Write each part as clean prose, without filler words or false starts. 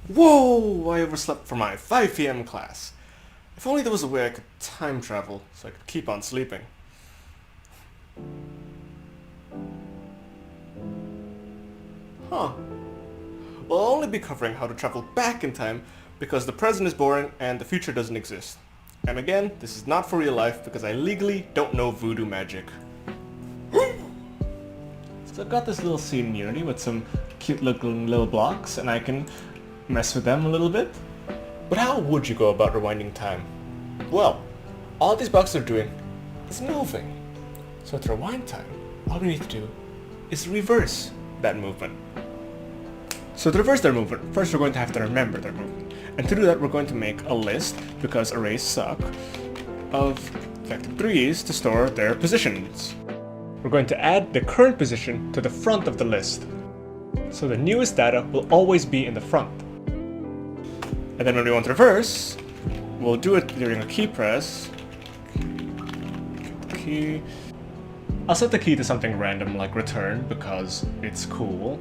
Whoa! I overslept for my 5 p.m. class. If only there was a way I could time travel so I could keep on sleeping. Huh. Well, I'll only be covering how to travel back in time because the present is boring and the future doesn't exist. And again, this is not for real life because I legally don't know voodoo magic. So I've got this little scene in Unity with some cute looking little blocks and I can mess with them a little bit. But how would you go about rewinding time? Well, all these blocks are doing is moving. So to rewind time, all we need to do is reverse that movement. So to reverse their movement, first we're going to have to remember their movement. And to do that, we're going to make a list, because arrays suck, of vector 3's to store their positions. We're going to add the current position to the front of the list. So the newest data will always be in the front. And then when we want to reverse, we'll do it during a key press. Key. I'll set the key to something random like return because it's cool.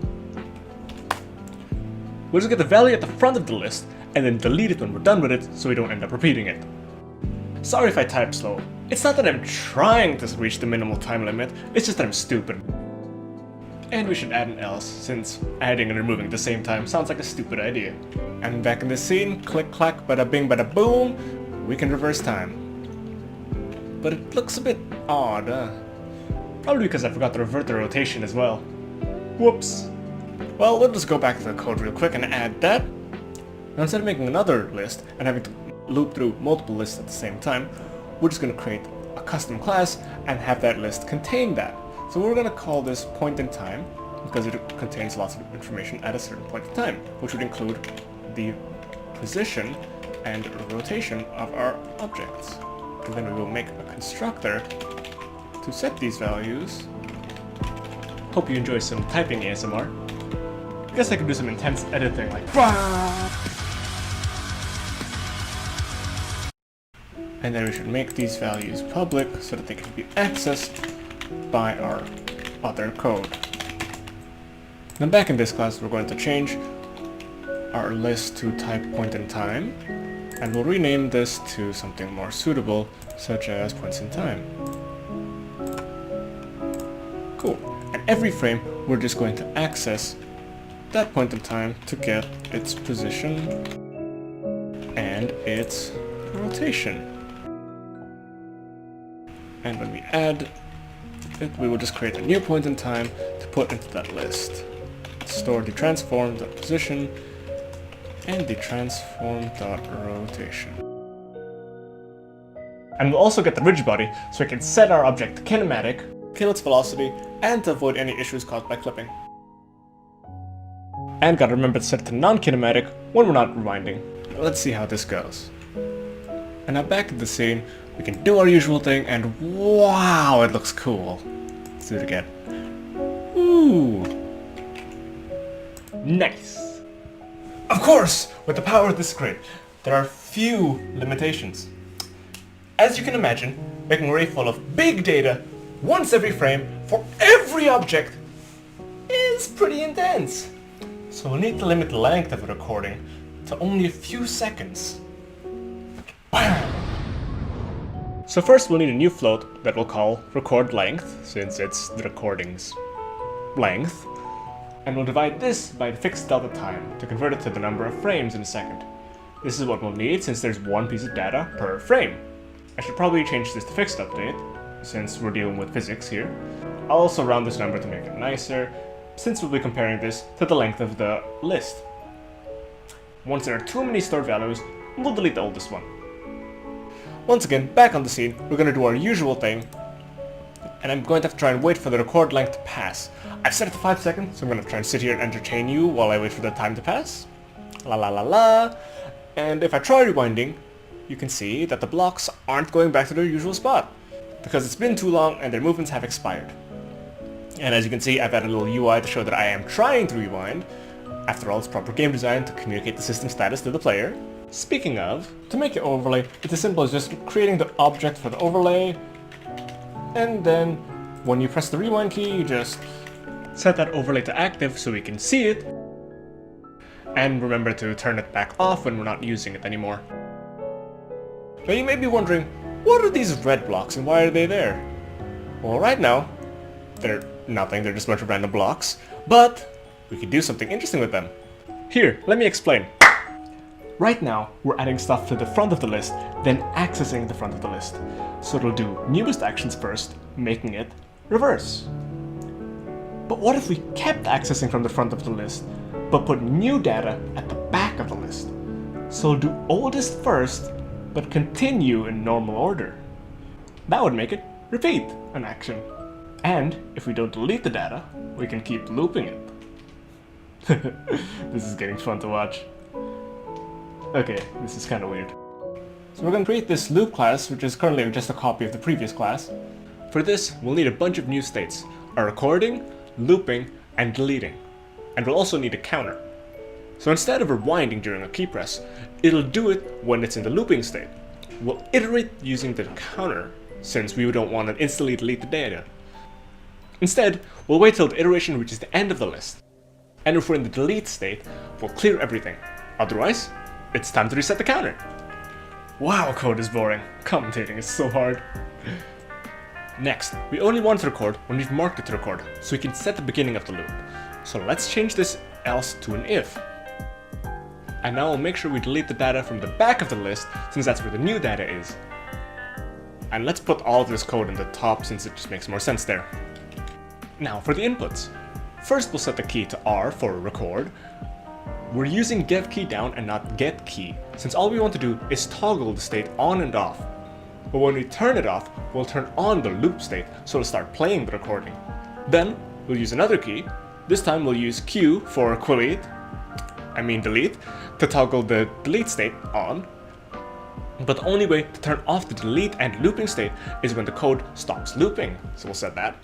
We'll just get the value at the front of the list and then delete it when we're done with it so we don't end up repeating it. Sorry if I type slow. It's not that I'm trying to reach the minimal time limit, it's just that I'm stupid. And we should add an else, since adding and removing at the same time sounds like a stupid idea. And back in the scene, click clack bada bing bada boom, we can reverse time. But it looks a bit odd, Probably because I forgot to revert the rotation as well. Whoops. Well, we'll just go back to the code real quick and add that. Now instead of making another list and having to loop through multiple lists at the same time, we're just going to create a custom class and have that list contain that. So we're going to call this point in time because it contains lots of information at a certain point in time, which would include the position and rotation of our objects. And then we will make a constructor to set these values. Hope you enjoy some typing ASMR. I guess I could do some intense editing like and then we should make these values public so that they can be accessed by our other code. Then back in this class we're going to change our list to type point in time, and we'll rename this to something more suitable such as points in time. Cool. And every frame we're just going to access that point in time to get its position and its rotation. And when we add it, we will just create a new point in time to put into that list. Store the transform.position and the transform.rotation. And we'll also get the rigid body so we can set our object to kinematic, kill its velocity, and to avoid any issues caused by clipping. And gotta remember to set it to non-kinematic when we're not rewinding. Let's see how this goes. And now back to the scene, we can do our usual thing, and wow, it looks cool. Let's do it again. Ooh. Nice. Of course, with the power of this script, there are few limitations. As you can imagine, making an array full of big data once every frame for every object is pretty intense. So we'll need to limit the length of a recording to only a few seconds. Bam! So first we'll need a new float that we'll call record length, since it's the recording's length. And we'll divide this by the fixed delta time to convert it to the number of frames in a second. This is what we'll need since there's one piece of data per frame. I should probably change this to fixed update, since we're dealing with physics here. I'll also round this number to make it nicer, since we'll be comparing this to the length of the list. Once there are too many stored values, we'll delete the oldest one. Once again, back on the scene, we're going to do our usual thing, and I'm going to have to try and wait for the record length to pass. I've set it to 5 seconds, so I'm going to try and sit here and entertain you while I wait for the time to pass. La la la la. And if I try rewinding, you can see that the blocks aren't going back to their usual spot, because it's been too long and their movements have expired. And as you can see, I've added a little UI to show that I am trying to rewind. After all, it's proper game design to communicate the system status to the player. Speaking of, to make your overlay, it's as simple as just creating the object for the overlay, and then when you press the rewind key, you just set that overlay to active so we can see it, and remember to turn it back off when we're not using it anymore. Now you may be wondering, what are these red blocks and why are they there? Well, right now, they're nothing, they're just a bunch of random blocks, but we could do something interesting with them. Here, let me explain. Right now, we're adding stuff to the front of the list, then accessing the front of the list. So it'll do newest actions first, making it reverse. But what if we kept accessing from the front of the list, but put new data at the back of the list? So it'll do oldest first, but continue in normal order. That would make it repeat an action. And if we don't delete the data, we can keep looping it. This is getting fun to watch. Okay, this is kind of weird. So we're going to create this loop class, which is currently just a copy of the previous class. For this, we'll need a bunch of new states: a recording, looping, and deleting. And we'll also need a counter. So instead of rewinding during a key press, it'll do it when it's in the looping state. We'll iterate using the counter, since we don't want to instantly delete the data. Instead, we'll wait till the iteration reaches the end of the list. And if we're in the delete state, we'll clear everything. Otherwise, it's time to reset the counter. Wow, code is boring. Commentating is so hard. Next, we only want to record when we've marked it to record, so we can set the beginning of the loop. So let's change this else to an if. And now we'll make sure we delete the data from the back of the list, since that's where the new data is. And let's put all of this code in the top, since it just makes more sense there. Now for the inputs. First we'll set the key to R for record. We're using get key down and not get key, since all we want to do is toggle the state on and off. But when we turn it off, we'll turn on the loop state, so it'll start playing the recording. Then we'll use another key. This time we'll use Q for delete, to toggle the delete state on. But the only way to turn off the delete and looping state is when the code stops looping, so we'll set that.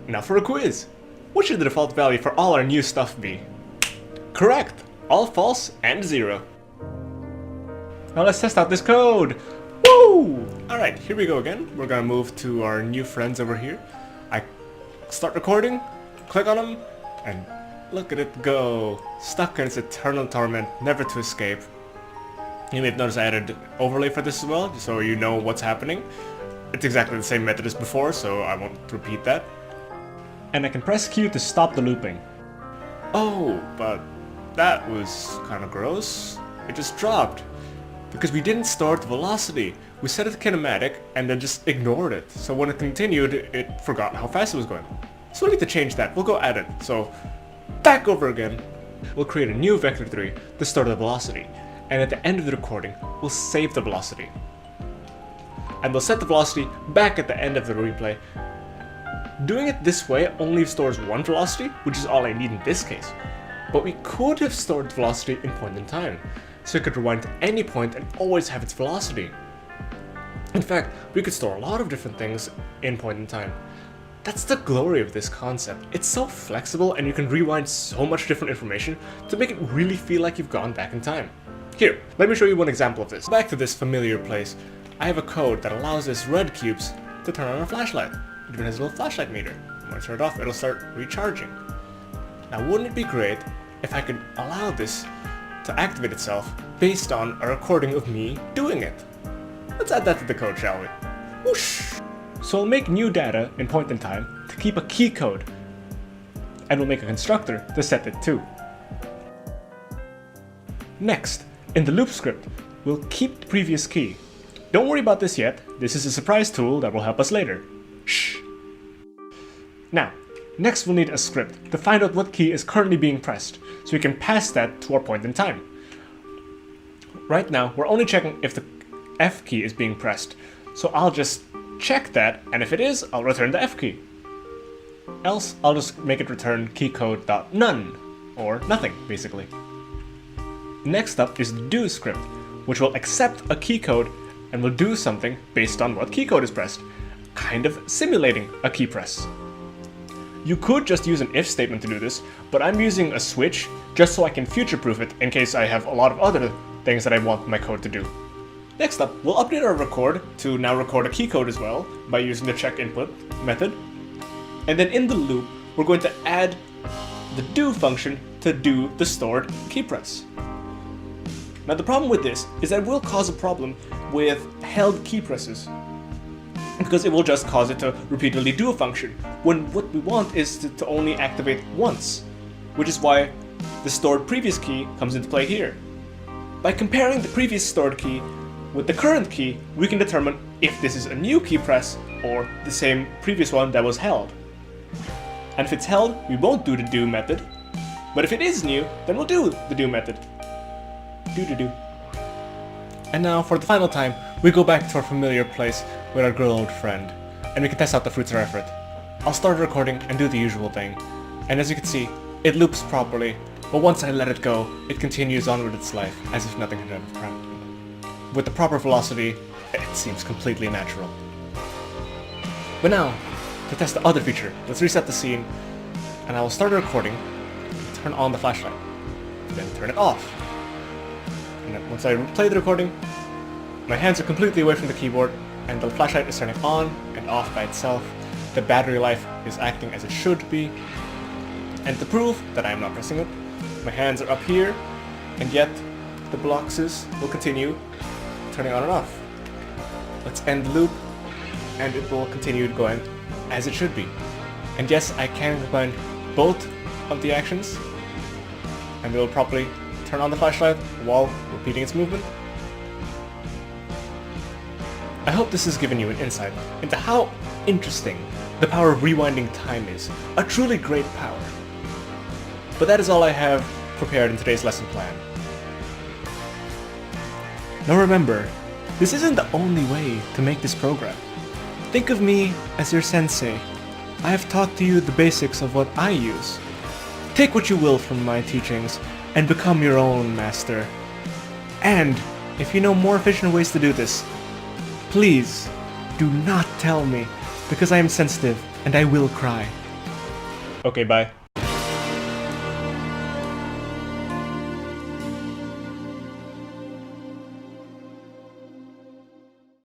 Now for a quiz. What should the default value for all our new stuff be? Correct! All false and 0. Now let's test out this code! Woo! Alright, here we go again. We're gonna move to our new friends over here. I start recording, click on them, and look at it go. Stuck in its eternal torment, never to escape. You may have noticed I added overlay for this as well, so you know what's happening. It's exactly the same method as before, so I won't repeat that. And I can press Q to stop the looping. Oh, but that was kind of gross. It just dropped. Because we didn't store the velocity. We set it to kinematic and then just ignored it. So when it continued, it forgot how fast it was going. So we need to change that. We'll go edit. So back over again. We'll create a new vector3 to store the velocity. And at the end of the recording, we'll save the velocity. And we'll set the velocity back at the end of the replay. Doing it this way only stores one velocity, which is all I need in this case. But we could have stored velocity in point in time, so it could rewind to any point and always have its velocity. In fact, we could store a lot of different things in point in time. That's the glory of this concept. It's so flexible and you can rewind so much different information to make it really feel like you've gone back in time. Here, let me show you one example of this. Back to this familiar place. I have a code that allows this red cubes to turn on a flashlight. It even has a little flashlight meter. When I turn it off, it'll start recharging. Now wouldn't it be great if I could allow this to activate itself based on a recording of me doing it? Let's add that to the code, shall we? Whoosh! So we'll make new data in point in time to keep a key code, and we'll make a constructor to set it to. Next, in the loop script, we'll keep the previous key. Don't worry about this yet, this is a surprise tool that will help us later. Shh! Now, next we'll need a script to find out what key is currently being pressed, so we can pass that to our point in time. Right now, we're only checking if the F key is being pressed, so I'll just check that, and if it is, I'll return the F key. Else, I'll just make it return keycode.none, or nothing, basically. Next up is the do script, which will accept a key code and will do something based on what key code is pressed, kind of simulating a key press. You could just use an if statement to do this, but I'm using a switch just so I can future-proof it in case I have a lot of other things that I want my code to do. Next up, we'll update our record to now record a key code as well by using the check input method. And then in the loop, we're going to add the do function to do the stored key press. Now the problem with this is that it will cause a problem with held key presses, because it will just cause it to repeatedly do a function, when what we want is to only activate once, which is why the stored previous key comes into play here. By comparing the previous stored key with the current key, we can determine if this is a new key press or the same previous one that was held. And if it's held, we won't do the do method, but if it is new, then we'll do the do method. Do. And now, for the final time, we go back to our familiar place with our good old friend, and we can test out the fruits of our effort. I'll start recording and do the usual thing, and as you can see, it loops properly, but once I let it go, it continues on with its life, as if nothing had ever happened. With the proper velocity, it seems completely natural. But now, to test the other feature, let's reset the scene, and I will start recording, turn on the flashlight, then turn it off. And then once I play the recording, my hands are completely away from the keyboard, and the flashlight is turning on and off by itself. The battery life is acting as it should be. And to prove that I am not pressing it, my hands are up here, and yet the boxes will continue turning on and off. Let's end the loop, and it will continue going as it should be. And yes, I can combine both of the actions, and it will properly turn on the flashlight while repeating its movement. I hope this has given you an insight into how interesting the power of rewinding time is. A truly great power. But that is all I have prepared in today's lesson plan. Now remember, this isn't the only way to make this program. Think of me as your sensei. I have taught to you the basics of what I use. Take what you will from my teachings and become your own master. And if you know more efficient ways to do this, please do not tell me, because I am sensitive and I will cry. Okay, bye.